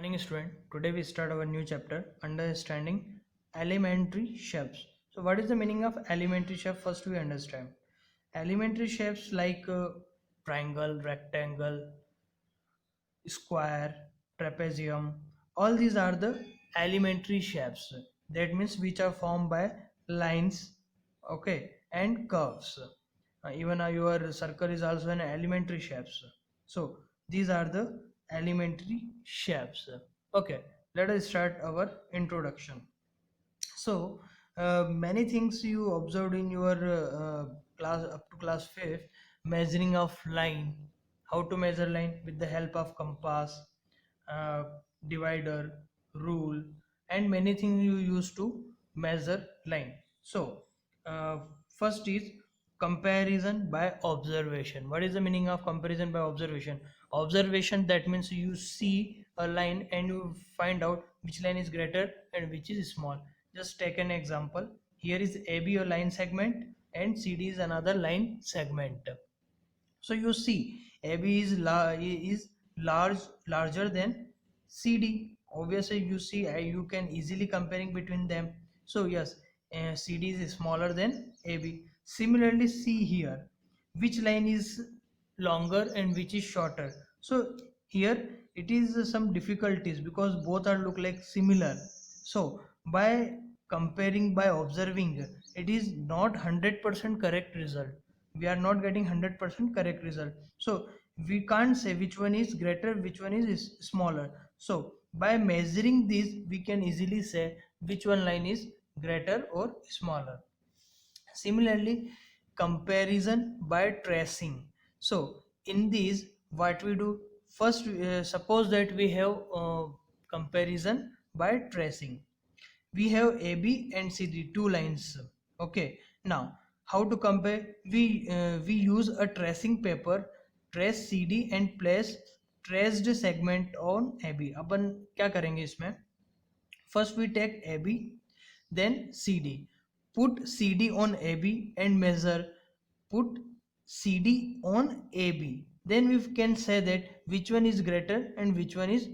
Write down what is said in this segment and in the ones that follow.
Morning student. Today we start our new chapter, understanding elementary shapes. So what is the meaning of elementary shape? First we understand. Elementary shapes like triangle, rectangle, square, trapezium, all these are the elementary shapes. That means which are formed by lines, okay, and curves. Even your circle is also an elementary shapes. So these are the elementary shapes. Okay, let us start our introduction. So many things you observed in your class up to class 5th, measuring of line, how to measure line with the help of compass, uh, divider, rule, and many things you use to measure line. So uh, first is comparison by observation. What is the meaning of comparison by observation? Observation, that means you see a line and you find out which line is greater and which is small. Just take an example. Here is AB a line segment and CD is another line segment. So you see AB is larger than CD. Obviously you see you can easily comparing between them. So yes, CD is smaller than AB. Similarly, see here which line is longer and which is shorter. So here it is some difficulties because both are look like similar. So by comparing, by observing, it is not 100% correct result. We are not getting 100% correct result. So we can't say which one is greater, which one is smaller. So by measuring these we can easily say which one line is greater or smaller. Similarly, comparison by tracing. So in these, what we do first, suppose that we have comparison by tracing. We have AB and CD, two lines. Okay, now how to compare? We use a tracing paper, trace CD and place traced segment on AB. अपन क्या करेंगे इसमें? First we take AB, then CD. Put CD on AB and measure. Put CD on AB. Then we can say that which one is greater and which one is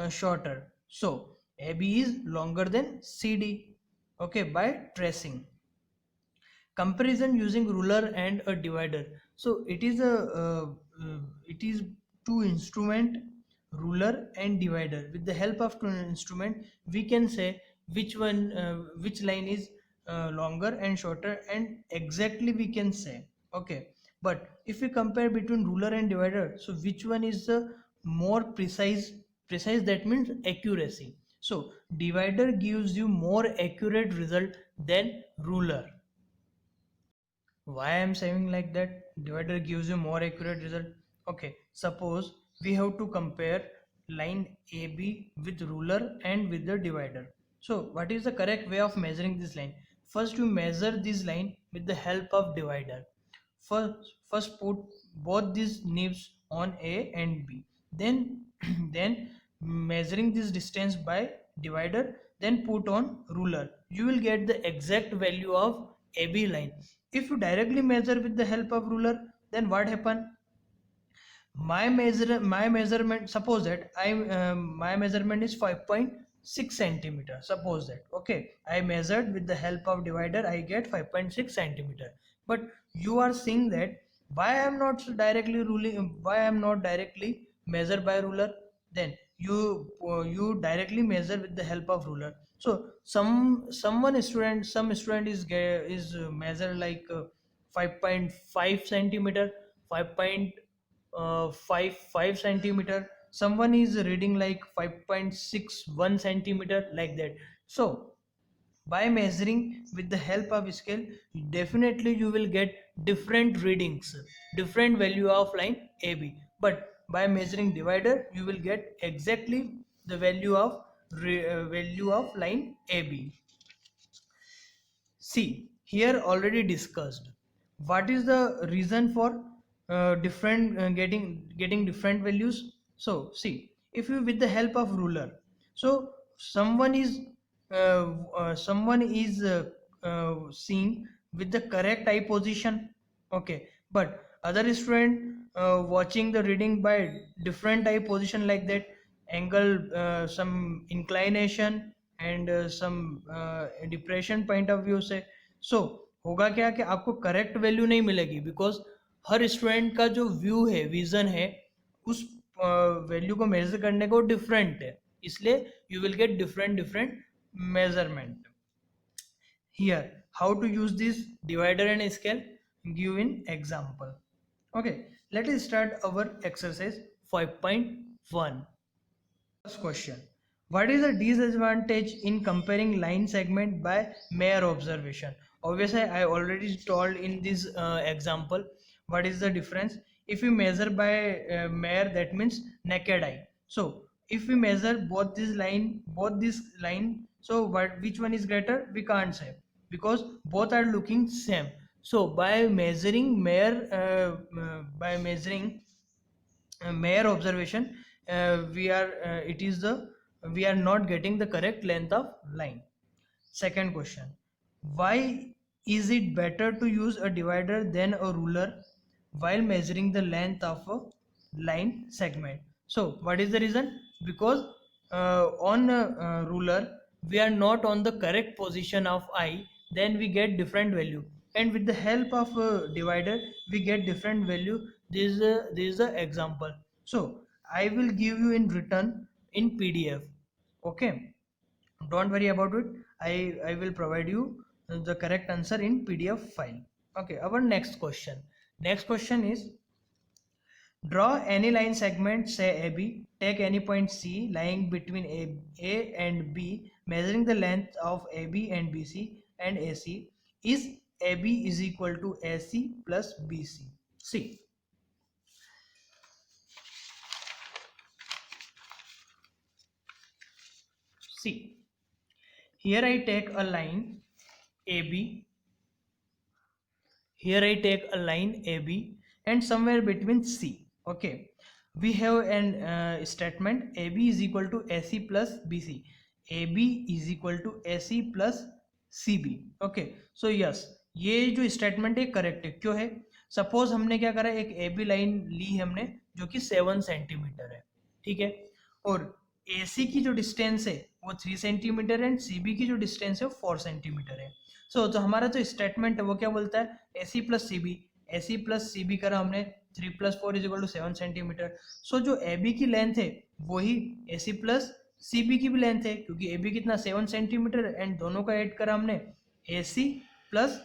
shorter. So AB is longer than CD. Okay, by tracing. Comparison using ruler and a divider. So it is two instrument, ruler and divider. With the help of two instrument we can say which line is longer and shorter, and exactly we can say. Okay, but if we compare between ruler and divider, so which one is the more precise, that means accuracy. So divider gives you more accurate result than ruler. Why I'm saying like that? Divider gives you more accurate result. Okay, suppose we have to compare line AB with ruler and with the divider. So what is the correct way of measuring this line? First you measure this line with the help of divider. First put both these nibs on A and B, then then measuring this distance by divider, then put on ruler. You will get the exact value of AB line. If you directly measure with the help of ruler, then what happen? My measurement, suppose that my measurement is 5.6 centimeter. Suppose that, okay, I measured with the help of divider, I get 5.6 centimeter. But you are seeing that why I am not directly ruling, why I am not directly measure by ruler? Then you directly measure with the help of ruler. So some student is measure like 5.5 centimeter, 5 centimeter. Someone is reading like 5.61 centimeter, like that. So by measuring with the help of scale, definitely you will get different readings, different value of line AB. But by measuring divider you will get exactly the value of line AB. See, here already discussed. What is the reason for different getting different values? So see, if you with the help of ruler, so someone is seeing with the correct eye position. Okay, but other student watching the reading by different eye position, like that. angle, some inclination and some depression point of view से. So होगा क्या कि आपको correct value नहीं मिलेगी, because her student का जो view है, विजन है, उस वैल्यू को मेजर करने को डिफरेंट है, इसलिए you will get different different measurement. Here how to use this divider and scale, give in example. Okay, let us start our exercise 5.1. First question: what is the disadvantage in comparing line segment by mere observation? Obviously I already told in this example what is the difference. If we measure by mere, that means naked eye. So if we measure both this line, so which one is greater we can't say, because both are looking same. So by measuring mere observation, we are not getting the correct length of line. Second question: why is it better to use a divider than a ruler while measuring the length of a line segment? So what is the reason? Because on a ruler we are not on the correct position of eye, then we get different value, and with the help of a divider we get different value. This is the example. So I will give you in written in PDF. Okay, don't worry about it. I will provide you the correct answer in PDF file. Okay, our next question is: draw any line segment, say AB, take any point C lying between A and B, measuring the length of AB and BC and AC. Is AB is equal to AC plus BC? See, here I take a line AB, here I take a line AB, and somewhere between C. Okay, we have an statement AB is equal to AC plus BC. AB is equal to AC plus CB. Okay, so yes, ये जो statement है correct है. क्यों है? Suppose हमने क्या करा, एक AB लाइन ली हमने जो कि 7 सेंटीमीटर है, ठीक है, और AC की जो डिस्टेंस है वो 3 सेंटीमीटर है, एंड CB की जो डिस्टेंस है वो 4 सेंटीमीटर है. सो जो हमारा जो स्टेटमेंट है वो क्या बोलता है? AC प्लस सी बी करा हमने, 3 plus 4 is equal to 7 centimetre. So जो AB की लेंथ है वही AC प्लस CB की भी लेंथ है, क्योंकि AB कितना 7 सेंटीमीटर, एंड दोनों का ऐड करा हमने AC प्लस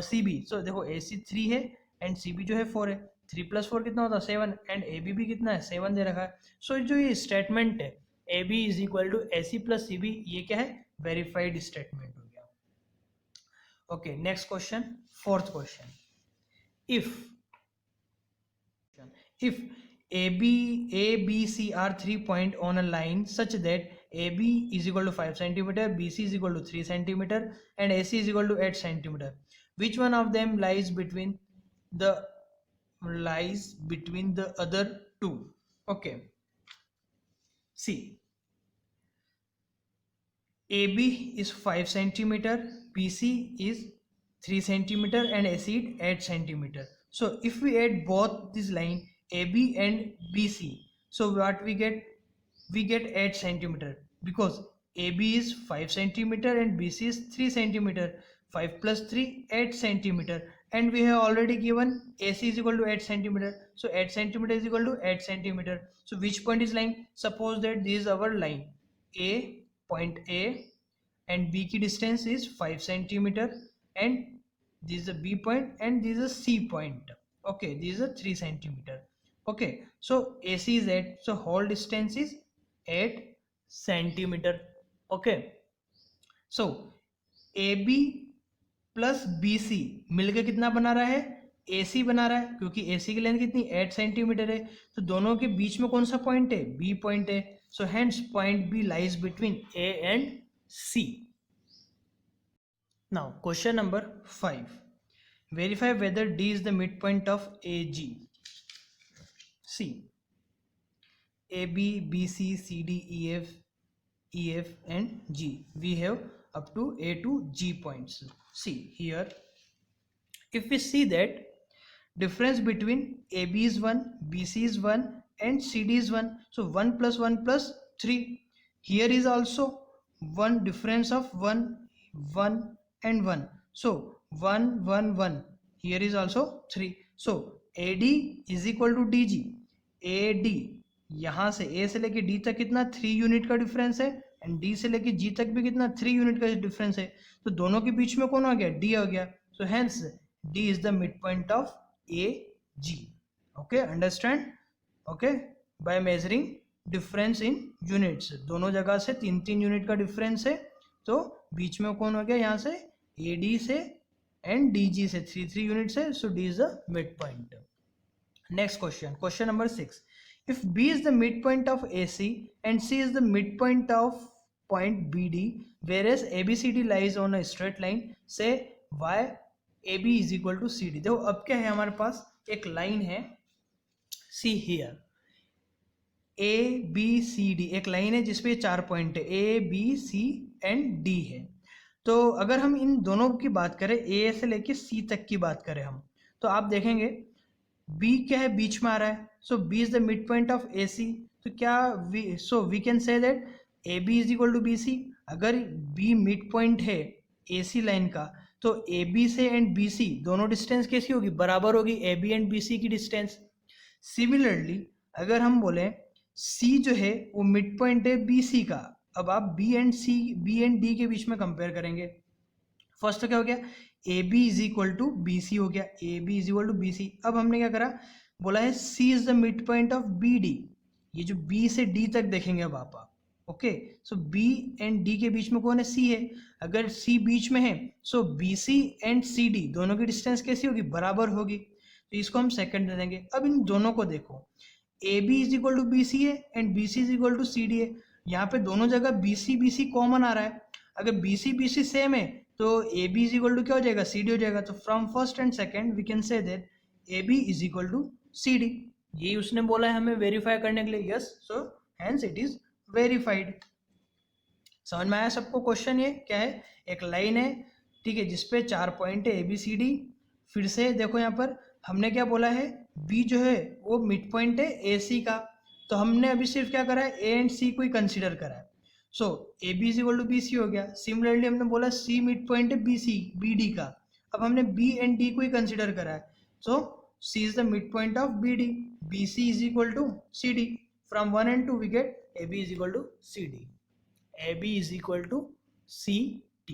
CB. सो देखो AC 3 है एंड CB जो है 4 है, 3 प्लस 4 कितना होता है 7, एंड AB भी कितना है 7 दे रखा है. सो जो ये स्टेटमेंट है AB is equal to AC plus CB, ये क्या है? वेरीफाइड स्टेटमेंट हो गया. Okay, next question, fourth question. If A B C are 3 point on a line such that AB is equal to 5 centimeter, BC is equal to 3 centimeter, and AC is equal to 8 centimeter, which one of them lies between the other two? Okay, see, AB is 5 centimeter, BC is 3 centimeter, and AC is 8 centimeter. So if we add both this line AB and BC, so what we get? We get 8 centimeter, because AB is 5 centimeter and BC is 3 centimeter. 5 plus 3, 8 centimeter, and we have already given AC is equal to 8 centimeter. So 8 centimeter is equal to 8 centimeter. So which point is lying? Suppose that this is our line point A, and B की distance is 5 centimeter, and this is a B point, and this is a C point. Okay, this is a 3 centimeter. Okay, so AC is 8, so whole distance is 8 centimeter. Okay, so AB plus BC मिलकर कितना बना रहा है? AC बना रहा है, क्योंकि AC की लेंथ कितनी 8 सेंटीमीटर है, तो दोनों के बीच में कौन सा पॉइंट है? B पॉइंट है. So hence point B lies between A and C. Now question number 5. Verify whether D is the midpoint of AG. See, AB, BC, CD, EF and G. We have up to A to G points. See here, if we see that difference between AB is 1, BC is 1 and CD is 1. So 1 plus 1 plus 3. Here is also one difference of 1, 1 and 1. So 1, 1, 1. Here is also 3. So AD is equal to DG. AD यहाँ से A से लेके D तक कितना 3 unit का difference है, and D से लेके G तक भी कितना 3 यूनिट का डिफरेंस है. तो दोनों के बीच में कौन आ गया? D आ गया. So hence D is the midpoint of AG. Okay, understand? Okay, by measuring difference in units. दोनों जगह से 3-3 यूनिट का डिफरेंस है, तो बीच में कौन हो गया? यहाँ से AD से एंड DG से 3-3 यूनिट है. सो D is the midpoint. Next question, question number 6. If B is the midpoint of AC and C is the midpoint of point BD, whereas ABCD lies on a straight line, say why AB is equal to CD. देखो अब क्या है, हमारे पास एक line है, see here, ABCD एक line है जिसपे 4 पॉइंट है, ABC एंड D है. तो अगर हम इन दोनों की बात करें, A से लेके C तक की बात करें हम, तो आप देखेंगे B क्या है? बीच में आ रहा है. So B is the mid point of AC. तो क्या we can say that AB is equal to BC. अगर B मिड पॉइंट है AC लाइन का, तो AB से एंड BC दोनों डिस्टेंस कैसी होगी? बराबर होगी AB एंड BC की डिस्टेंस. सिमिलरली अगर हम बोले C जो है वो मिड पॉइंट है BC का, अब आप B एंड D के बीच में कंपेयर करेंगे. फर्स्ट तो क्या हो गया? AB is equal to BC हो गया. AB is equal to BC. अब हमने क्या करा? बोला है C is the mid point of BD. ये जो B से D तक देखेंगे अब आप. Okay, so B and D के बीच में कौन है? C है. अगर C बीच में है, सो BC एंड CD दोनों की डिस्टेंस कैसी होगी? बराबर होगी. तो इसको हम सेकंड दे देंगे. अब इन दोनों को देखो, AB is equal to BC है and BC is equal to CD है. यहाँ पे दोनों जगह BC कॉमन आ रहा है. अगर BC सेम है तो AB इज इक्वल टू क्या हो जाएगा? CD हो जाएगा. तो from first and second we can say that AB is equal to CD. यही उसने बोला है हमें वेरीफाई करने के लिए. Yes, so hence it is verified. समझ में आया सबको? क्वेश्चन ये क्या है? एक लाइन है, ठीक है, जिसपे 4 पॉइंट है ABCD. फिर से देखो यहाँ पर हमने क्या बोला है? B जो है वो मिड पॉइंट है AC का. तो हमने अभी सिर्फ क्या करा है? A एंड C को ही कंसिडर करा है. So AB is equal to BC हो गया. सिमिलरली हमने बोला C मिड पॉइंट है BD का. अब हमने B एंड D को ही कंसिडर करा है. So C is the mid point of BD. BC is equal to CD. From 1 and 2 we get AB is equal to CD. AB is equal to CD.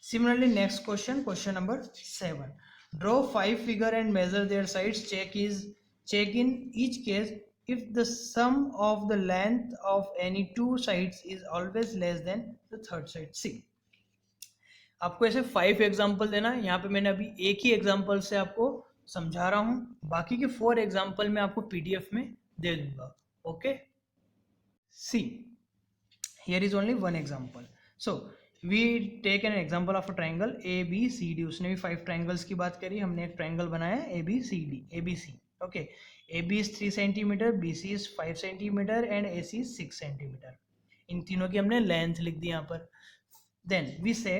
Similarly, next question, question number 7. Draw 5 figure and measure their sides. Check in each case if the sum of the length of any two sides is always less than the third side. See, आपको ऐसे 5 example देना है. यहाँ पे मैंने अभी एक ही example से आपको समझा रहा हूँ, बाकी के 4 एग्जाम्पल मैं आपको PDF में दे दूंगा. Okay, see, here is only one example. So we take an example of a triangle ABCD. उसने भी 5 ट्राइंगल्स की बात करी. हमने एक ट्राइंगल बनाया ABC. Okay, AB is 3 centimeter, BC is 5 centimeter and AC is 6 centimeter. इन तीनों की हमने लेंथ लिख दी यहाँ पर. Then we say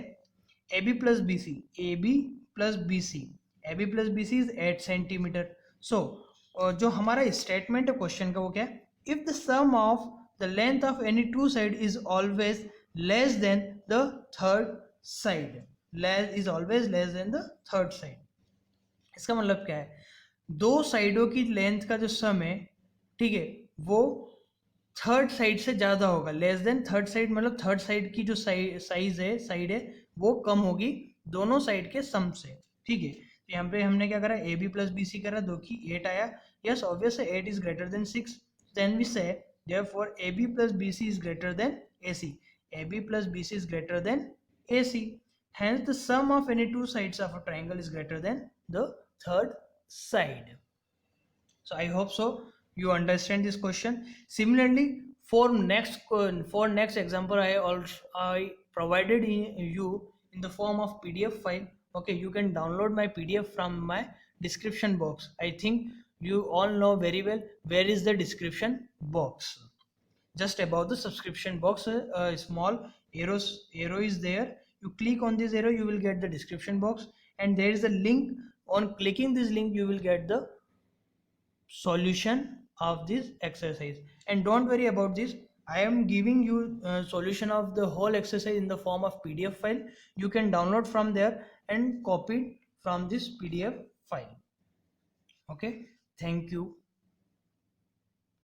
AB plus BC is 8 centimeter. So जो हमारा स्टेटमेंट है क्वेश्चन का वो क्या है? If the sum of the length of any two side is always less than the third side. इसका मतलब क्या है? दो साइडों की लेंथ का जो सम है, ठीक है, वो थर्ड साइड से ज्यादा होगा. लेस देन थर्ड साइड मतलब थर्ड साइड की जो साइड है वो कम होगी दोनों साइड के सम से. ठीक है, तो यहाँ पे हमने क्या करा? AB प्लस BC करा, 2 की 8 आया. Yes, obvious 8 is greater than 6. Then we say therefore AB plus BC is greater than AC. AB plus BC is greater than AC. Hence the sum of any two sides of a triangle is greater than the third side. So I hope so you understand this question. Similarly, for next example I provided you in the form of PDF file. Okay, you can download my PDF from my description box. I think you all know very well where is the description box. Just above the subscription box, a small arrow is there. You click on this arrow, you will get the description box, and there is a link. On clicking this link, you will get the solution of this exercise. And don't worry about this, I am giving you a solution of the whole exercise in the form of PDF file. You can download from there and copy it from this PDF file. Okay, thank you.